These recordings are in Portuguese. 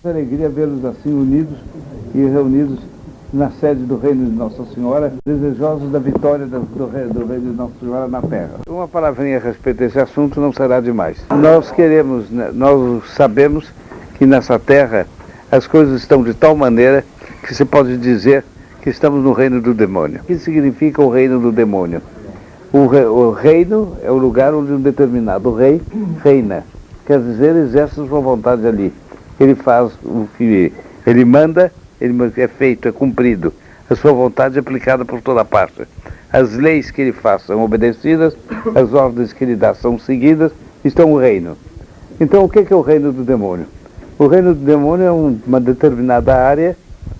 Alegria vê-los assim unidos e reunidos na sede do Reino de Nossa Senhora, desejosos da vitória do Reino de Nossa Senhora na Terra. Uma palavrinha a respeito desse assunto não será demais. Nós sabemos que nessa Terra as coisas estão de tal maneira que se pode dizer que estamos no reino do demônio. O que significa o reino do demônio? O reino é o lugar onde um determinado rei reina. Quer dizer, exerce sua vontade ali. Ele faz o que ele manda, é feito, é cumprido. A sua vontade é aplicada por toda parte. As leis que ele faz são obedecidas, as ordens que ele dá são seguidas, estão no reino. Então, o que é o reino do demônio? O reino do demônio é uma determinada área,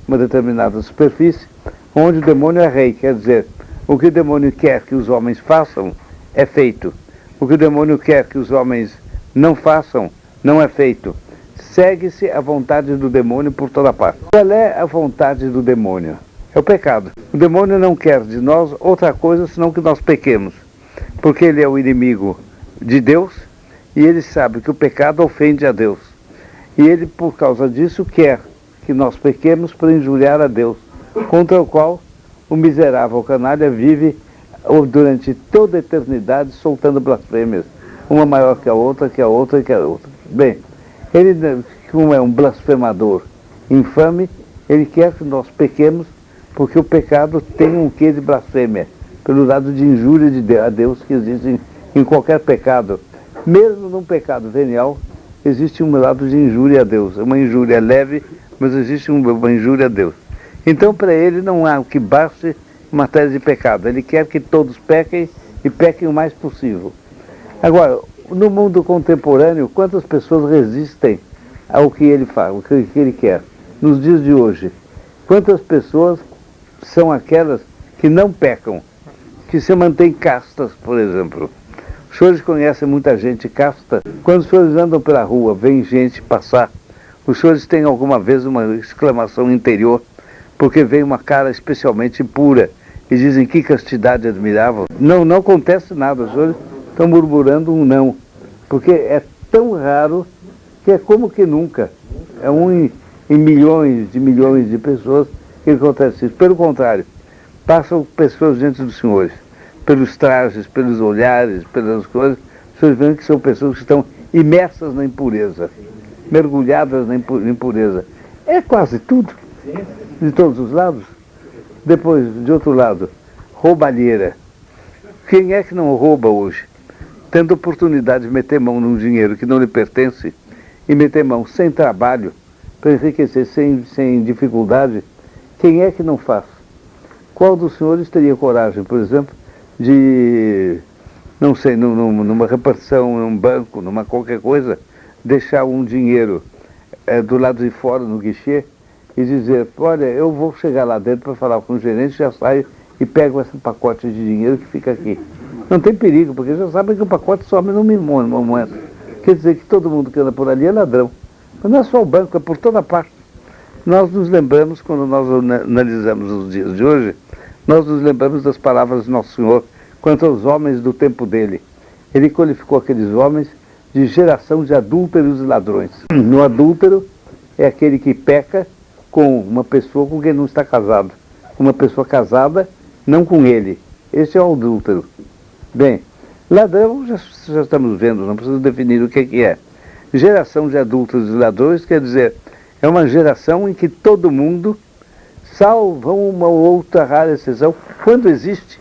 uma determinada superfície, onde o demônio é rei. Quer dizer, o que o demônio quer que os homens façam, é feito. O que o demônio quer que os homens não façam, não é feito. Segue-se a vontade do demônio por toda parte. Qual é a vontade do demônio? É o pecado. O demônio não quer de nós outra coisa senão que nós pequemos, porque ele é o inimigo de Deus e ele sabe que o pecado ofende a Deus. E ele, por causa disso, quer que nós pequemos para injuriar a Deus, contra o qual o miserável canalha vive durante toda a eternidade soltando blasfêmias, uma maior que a outra, que a outra e que a outra. Bem, ele, como é um blasfemador infame, ele quer que nós pequemos, porque o pecado tem um quê de blasfêmia, pelo lado de injúria a Deus que existe em qualquer pecado. Mesmo num pecado venial, existe um lado de injúria a Deus. É uma injúria leve, mas existe uma injúria a Deus. Então, para ele, não há o que baste em matéria de pecado. Ele quer que todos pequem e pequem o mais possível. Agora, no mundo contemporâneo, quantas pessoas resistem ao que ele faz, ao que ele quer? Nos dias de hoje, quantas pessoas são aquelas que não pecam, que se mantêm castas, por exemplo? Os senhores conhecem muita gente casta? Quando os senhores andam pela rua, vem gente passar, os senhores têm alguma vez uma exclamação interior, porque vem uma cara especialmente pura, e dizem que castidade admirável? Não acontece nada, os senhores estão murmurando um não, porque é tão raro que é como que nunca. É em milhões de pessoas que acontece isso. Pelo contrário, passam pessoas diante dos senhores, pelos trajes, pelos olhares, pelas coisas, os senhores veem que são pessoas que estão imersas na impureza, mergulhadas na impureza. É quase tudo, de todos os lados. Depois, de outro lado, roubalheira. Quem é que não rouba hoje? Tendo oportunidade de meter mão num dinheiro que não lhe pertence e meter mão sem trabalho, para enriquecer sem dificuldade, quem é que não faz? Qual dos senhores teria coragem, por exemplo, de, não sei, numa repartição, num banco, numa qualquer coisa, deixar um dinheiro do lado de fora, no guichê, e dizer, olha, eu vou chegar lá dentro para falar com o gerente, já saio e pego esse pacote de dinheiro que fica aqui. Não tem perigo, porque já sabem que o pacote some numa moeda. Quer dizer que todo mundo que anda por ali é ladrão. Mas não é só o banco, é por toda parte. Nós nos lembramos, quando nós analisamos os dias de hoje, nós nos lembramos das palavras de Nosso Senhor quanto aos homens do tempo dele. Ele qualificou aqueles homens de geração de adúlteros e ladrões. No adúltero é aquele que peca com uma pessoa com quem não está casado. Uma pessoa casada, não com ele. Esse é o adúltero. Bem, ladrão já estamos vendo, não precisa definir o que é. Geração de adúlteros e ladrões quer dizer, é uma geração em que todo mundo, salvo uma ou outra rara exceção, quando existe,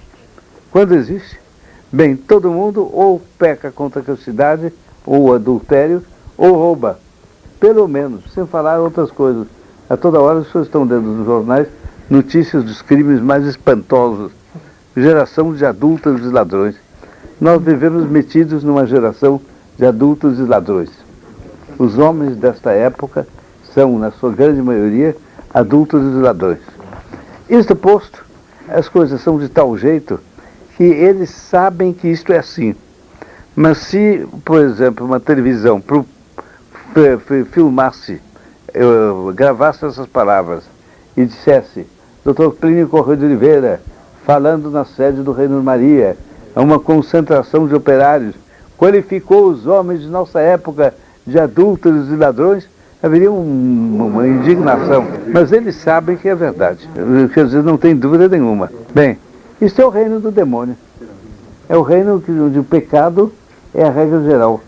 bem, todo mundo ou peca contra a castidade, ou adultério, ou rouba. Pelo menos, sem falar outras coisas. A toda hora as pessoas estão lendo nos jornais notícias dos crimes mais espantosos. Geração de adúlteros e ladrões. Nós vivemos metidos numa geração de adúlteros e ladrões. Os homens desta época são, na sua grande maioria, adúlteros e ladrões. Isto posto, as coisas são de tal jeito que eles sabem que isto é assim. Mas se, por exemplo, uma televisão filmasse, gravasse essas palavras e dissesse, Dr. Plínio Corrêa de Oliveira, falando na sede do Reino de Maria, a uma concentração de operários, qualificou os homens de nossa época de adúlteros e ladrões, haveria uma indignação, mas eles sabem que é verdade, quer dizer, não tem dúvida nenhuma. Bem, isso é o reino do demônio, é o reino onde o pecado é a regra geral,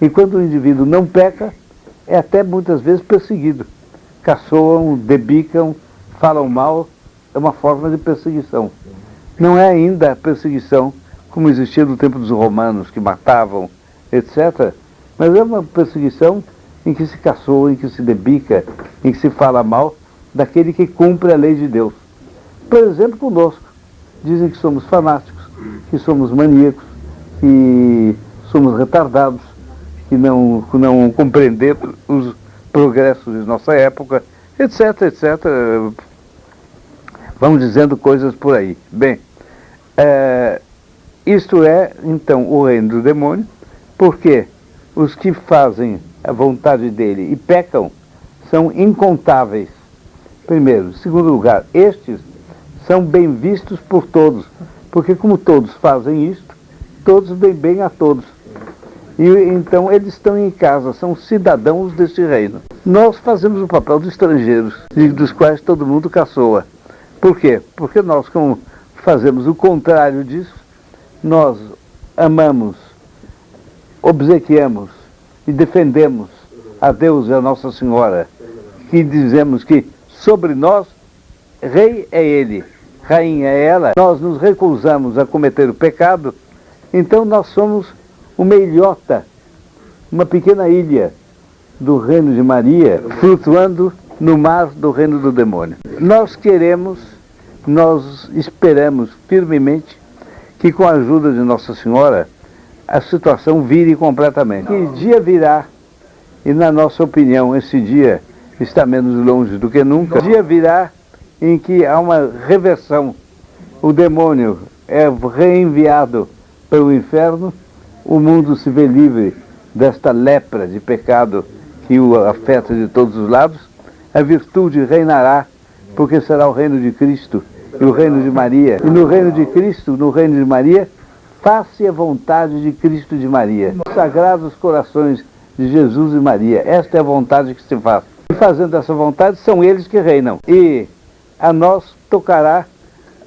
e quando o indivíduo não peca, é até muitas vezes perseguido, caçoam, debicam, falam mal, é uma forma de perseguição. Não é ainda a perseguição como existia no tempo dos romanos, que matavam, etc., mas é uma perseguição em que se caçoa, em que se debica, em que se fala mal daquele que cumpre a lei de Deus. Por exemplo, conosco. Dizem que somos fanáticos, que somos maníacos, que somos retardados, que não compreendemos os progressos de nossa época, etc, etc. Vamos dizendo coisas por aí. Bem, isto é, então, o reino do demônio, porque os que fazem a vontade dele e pecam são incontáveis, primeiro. Segundo lugar, estes são bem vistos por todos, porque como todos fazem isto, todos veem bem a todos. E então eles estão em casa, são cidadãos deste reino. Nós fazemos o papel de estrangeiros, dos quais todo mundo caçoa. Por quê? Porque nós, como fazemos o contrário disso, nós amamos, obsequiamos e defendemos a Deus e a Nossa Senhora, que dizemos que sobre nós, rei é Ele, rainha é ela, nós nos recusamos a cometer o pecado, então nós somos uma ilhota, uma pequena ilha do reino de Maria, flutuando no mar do reino do demônio. Nós esperamos firmemente que com a ajuda de Nossa Senhora, a situação vire completamente. Que dia virá, e na nossa opinião esse dia está menos longe do que nunca, dia virá em que há uma reversão, o demônio é reenviado pelo inferno, o mundo se vê livre desta lepra de pecado que o afeta de todos os lados, a virtude reinará, porque será o reino de Cristo e o reino de Maria. E no reino de Cristo, no reino de Maria, faça a vontade de Cristo e de Maria. Sagrados corações de Jesus e Maria, esta é a vontade que se faz. E fazendo essa vontade, são eles que reinam. E a nós tocará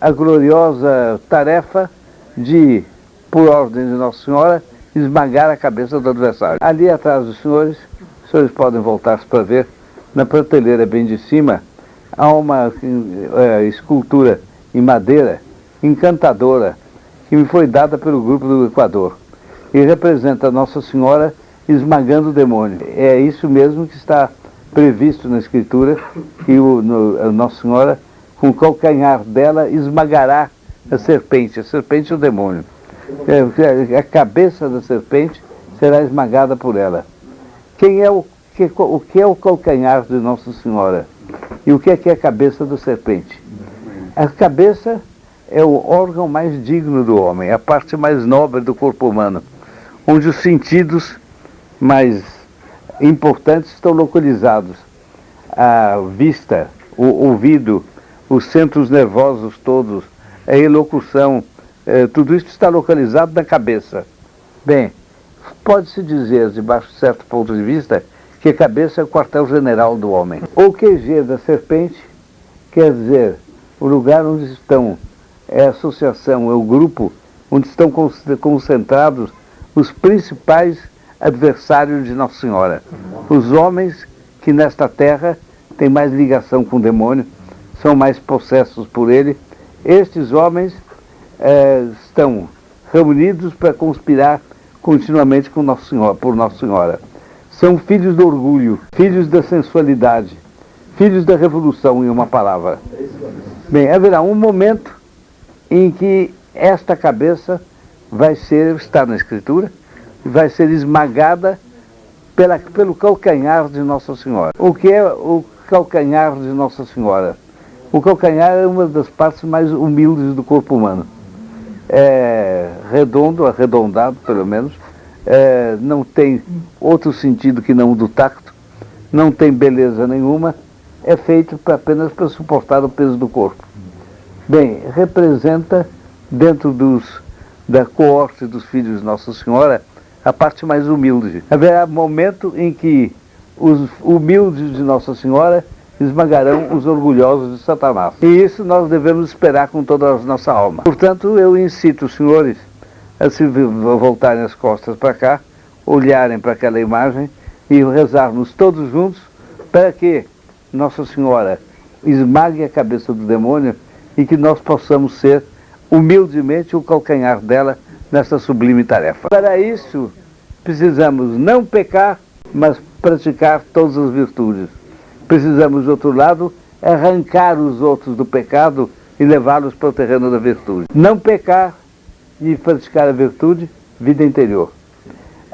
a gloriosa tarefa de, por ordem de Nossa Senhora, esmagar a cabeça do adversário. Ali atrás dos senhores, os senhores podem voltar-se para ver, na prateleira bem de cima, há uma escultura em madeira encantadora, que me foi dada pelo grupo do Equador, e representa Nossa Senhora esmagando o demônio. É isso mesmo que está previsto na Escritura, que a Nossa Senhora, com o calcanhar dela, esmagará a serpente e o demônio. A cabeça da serpente será esmagada por ela. O que é o calcanhar de Nossa Senhora? E o que é a cabeça da serpente? A cabeça é o órgão mais digno do homem, a parte mais nobre do corpo humano, onde os sentidos mais importantes estão localizados. A vista, o ouvido, os centros nervosos todos, a elocução, tudo isso está localizado na cabeça. Bem, pode-se dizer, debaixo de certo ponto de vista, que a cabeça é o quartel-general do homem. O QG da serpente quer dizer o lugar onde estão, é a associação, é o grupo onde estão concentrados os principais adversários de Nossa Senhora. Os homens que nesta terra têm mais ligação com o demônio, são mais possessos por ele. Estes homens estão reunidos para conspirar continuamente com Nossa Senhora, por Nossa Senhora. São filhos do orgulho, filhos da sensualidade, filhos da revolução, em uma palavra. Bem, haverá um momento em que esta cabeça está na Escritura, vai ser esmagada pelo calcanhar de Nossa Senhora. O que é o calcanhar de Nossa Senhora? O calcanhar é uma das partes mais humildes do corpo humano. É redondo, arredondado pelo menos, não tem outro sentido que não o do tacto, não tem beleza nenhuma, é feito apenas para suportar o peso do corpo. Bem, representa, dentro da coorte dos filhos de Nossa Senhora, a parte mais humilde. Haverá momento em que os humildes de Nossa Senhora esmagarão os orgulhosos de Satanás. E isso nós devemos esperar com toda a nossa alma. Portanto, eu incito os senhores a se voltarem as costas para cá, olharem para aquela imagem e rezarmos todos juntos para que Nossa Senhora esmague a cabeça do demônio e que nós possamos ser humildemente o calcanhar dela nessa sublime tarefa. Para isso, precisamos não pecar, mas praticar todas as virtudes. Precisamos, do outro lado, arrancar os outros do pecado e levá-los para o terreno da virtude. Não pecar e praticar a virtude, vida interior.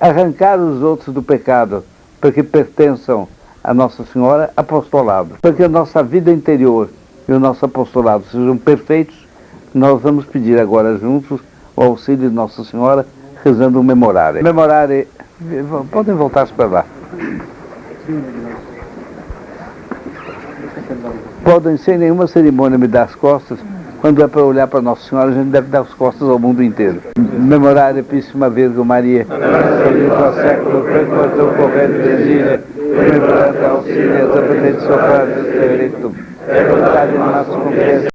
Arrancar os outros do pecado para que pertençam a Nossa Senhora, apostolado. Para que a nossa vida interior e o nosso apostolado sejam perfeitos, nós vamos pedir agora juntos o auxílio de Nossa Senhora, rezando um memorário. Memorário, podem voltar-se para lá. Podem, sem nenhuma cerimônia, me dar as costas. Quando é para olhar para Nossa Senhora, a gente deve dar as costas ao mundo inteiro. Memorário, Píssima Virgem Maria, solito a século, frequentou o corrente de exília, lembrando auxílio, a benedição para Deus, é vontade de nosso converso.